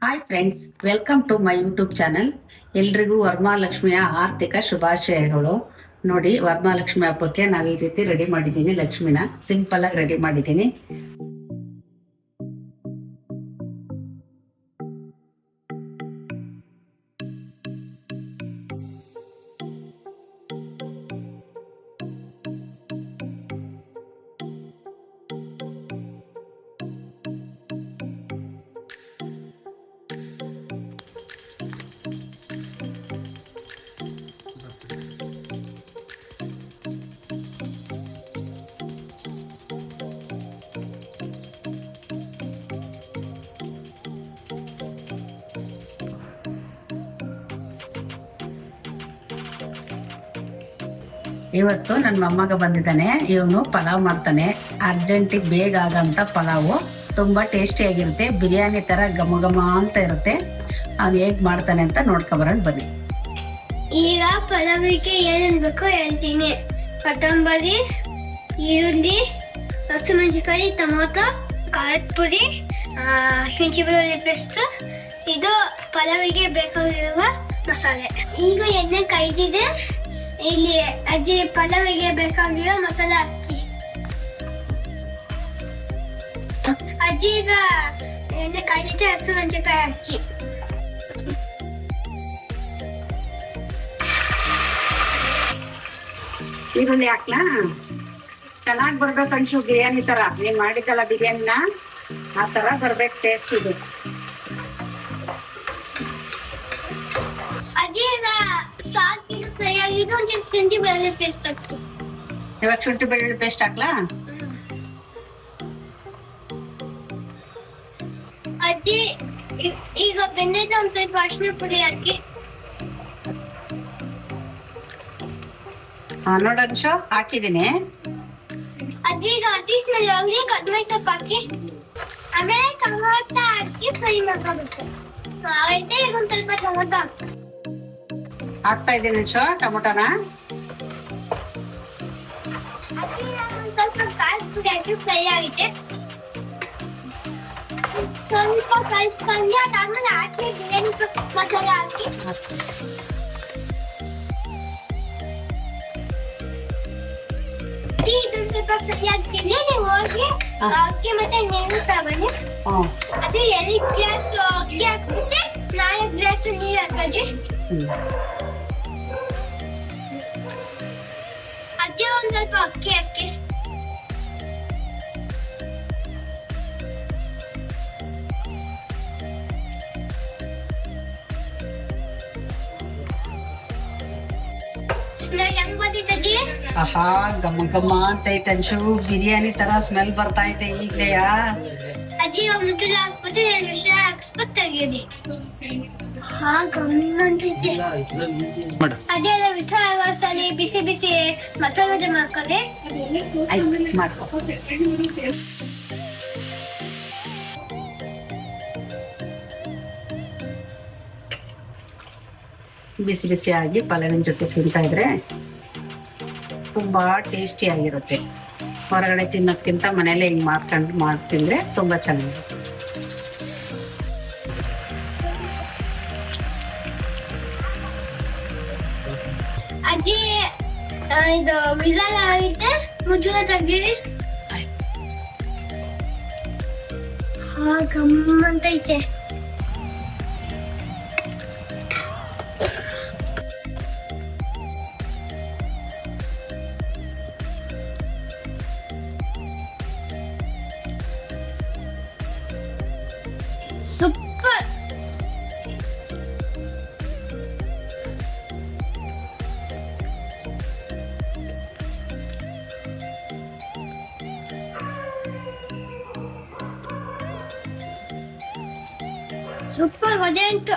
Hi friends, welcome to my YouTube channel. ಎಲ್ರಿಗೂ ವರಮಹಾಲಕ್ಷ್ಮಿಯ ಆರ್ಥಿಕ ಶುಭಾಶಯಗಳು. ನೋಡಿ, ವರಮಹಾಲಕ್ಷ್ಮಿ ಹಬ್ಬಕ್ಕೆ ನಾವು ಈ ರೀತಿ ರೆಡಿ ಮಾಡಿದ್ದೀನಿ. ಲಕ್ಷ್ಮಿನ ಸಿಂಪಲ್ ಆಗಿ ರೆಡಿ ಮಾಡಿದ್ದೀನಿ. ಇವತ್ತು ನನ್ನ ಮೊಮ್ಮಗ ಬಂದಿದ್ದಾನೆ. ಇವನು ಪಲಾವ್ ಮಾಡ್ತಾನೆ. ಅರ್ಜೆಂಟಿಗೆ ಬೇಗ ಆಗಂತ ಪಲಾವು ತುಂಬಾ ಟೇಸ್ಟಿ ಆಗಿರುತ್ತೆ. ಬಿರಿಯಾನಿ ತರ ಘಮ ಘಮ ಅಂತ ಇರುತ್ತೆ. ಅವ್ನು ಹೇಗ್ ಮಾಡ್ತಾನೆ ಅಂತ ನೋಡ್ಕೊಬರೋಣ ಬನ್ನಿ. ಈಗ ಪಲಾವಿಗೆ ಏನೇನು ಬೇಕೋ ಹೇಳ್ತೀನಿ. ಕೊತ್ತಂಬರಿ, ಈರುಳ್ಳಿ, ಹಸಿಮೆಣಸಿನಕಾಯಿ, ಟೊಮೊಟೊ, ಖಾರದ ಪುಡಿ, ಶುಂಠಿ ಬೆಳ್ಳುಳ್ಳಿ ಪೇಸ್ಟ್. ಇದು ಪಲಾವಿಗೆ ಬೇಕಾಗಿರುವ ಮಸಾಲೆ. ಈಗ ಎಣ್ಣೆ ಕಾಯ್ದಿದೆ. ಇಲ್ಲಿ ಅಜ್ಜಿ ಪಲಾವಿಗೆ ಬೇಕಾಗಿರೋ ಮಸಾಲೆ ಹಾಕಿ. ಅಜ್ಜಿ ಈಗ ಎಣ್ಣೆ ಕಾಯ್ದಿದೆ. ಹಸಿಮೆಣಸಿನಕಾಯಿ ಹಾಕಿ. ಈರುಳ್ಳಿ ಹಾಕ್ಲಾ? ಚೆನ್ನಾಗಿ ಬರ್ಬೇಕು ಅನ್ಸು. ಬಿರಿಯಾನಿ ತರ ನೀನ್ ಮಾಡಿದ್ದಲ್ಲ ಬಿರಿಯಾನಿನ, ಆ ತರ ಬರ್ಬೇಕು ಟೇಸ್ಟ್ ಇದು. ಅಜ್ಜಿ ಈಗ ಸಾಕು ಫ್ರೈ ಆಗಿದ್ದು. ಒಂದು ಶುಂಠಿ ಬೆಳ್ಳುಳ್ಳಿ ಪೇಸ್ಟ್ ಹಾಕಿ. ಇವಾಗ ಶುಂಠಿ ಬೆಳ್ಳುಳ್ಳಿ ಪೇಸ್ಟ್ ಹಾಕ್ಲಾ? ಅಜ್ಜಿ ಈಗ ಬೆಂದೈತೆ. ಒಂದು ಸ್ವಲ್ಪ ಅರಿಶಿನ ಪುಡಿ ಹಾಕಿ. ನೋಡನ್ಶು ಹಾಕಿದೀನಿ. ಅಜ್ಜಿ ಈಗ ಹಸಿ ಸ್ಮೆಲ್ ಹೋಗಿ ಕೊತ್ತಂಬರಿ ಸೊಪ್ಪು ಹಾಕಿ. ಆಮೇಲೆ ಟೊಮೊಟೊ ಹಾಕಿ ಫ್ರೈ ಮಾಡ್ಕೋಬೇಕು. ಆಯ್ತು, ಈಗ ಒಂದು ಸ್ವಲ್ಪ ಟೊಮೊಟೊ ಹಾಕ್ತಾ ಇದ್ದೀನಿ ಟೊಮೊಟೊನ. ಅಜ್ಜಿ ಒಂದು ಸ್ವಲ್ಪ ಖಾರದ ಪುಡಿ ಹಾಕಿ ಫ್ರೈ ಆಗಿದೆ. ಸ್ವಲ್ಪ ಕಲಿಸ್ಕೊಂಡು ಅದಾದ್ಮೇಲೆ ಹಾಕಿ ಬಿರಿಯಾನಿ ಮಸಾಲೆ ಹಾಕಿ. ಇದನ್ನ ಸ್ವಲ್ಪ ಫ್ರೈ ಆಗ್ತೀನಿ. ನೀವು ಹೋಗಿ ಅಕ್ಕಿ ಮತ್ತೆ ನೀರು ತಗೊಂಡು ಅದು 2 ಗ್ಲಾಸ್ ಅಕ್ಕಿ ಹಾಕ್ಬಿಟ್ಟು 4 ಗ್ಲಾಸ್ ನೀರು ಹಾಕಿ. ಅದೇ ಒಂದ್ ಸ್ವಲ್ಪ ಅಕ್ಕಿ ಹಾಕಿ. ಸ್ಮೆಲ್ ಹೆಂಗ್ ಬಂದಿದ್ದಜ್ಜಿ? ಆಹಾ, ಘಮ ಘಮ ಅಂತ ಐತೆ ಅನ್ಶು. ಬಿರಿಯಾನಿ ತರ ಸ್ಮೆಲ್ ಬರ್ತಾ ಐತೆ ಈಗ್ಲೆಯಾ. ಅಜ್ಜಿ ಮುಟ್ಟಲು ಹಾಕ್ಬಿಟ್ಟು 2 ನಿಮಿಷ ಹಾಕ್ಸ್ಬಿಟ್ಟು ತೆಗೀರಿ. ಹಾ, ಗಮ್ಮಿ ಅಂತೈತೆ. ಅದೇ ವಿಷಾಲಿ ಬಿಸಿ ಬಿಸಿ ಮಸಾಲೆ ಮಾಡ್ಕೊಳ್ಳಿ. ಮಾಡ್ಕೊ. ಬಿಸಿ ಬಿಸಿಯಾಗಿ ಪಲಾವಿನ ಜೊತೆ ತಿಂತಾ ಇದ್ರೆ ತುಂಬಾ ಟೇಸ್ಟಿ ಆಗಿರುತ್ತೆ. ಹೊರಗಡೆ ತಿನ್ನೋದ್ಕಿಂತ ಮನೇಲೆ ಹಿಂಗ್ ಮಾಡ್ತಿಂದ್ರೆ ತುಂಬಾ ಚೆನ್ನಾಗಿರುತ್ತೆ. ಅಜ್ಜಿ ಇದು ವಿಜಲ್ ಆಗಿದೆ. ಮುಚ್ಚಳ ತೆಗೀರಿ. ಹಾ, ಗಮ್ಮ ಅಂತೈತೆ. ಸೂಪರ್. ಸೂಪರ್. ಒಳ್ಳೆ ಉಂಟು.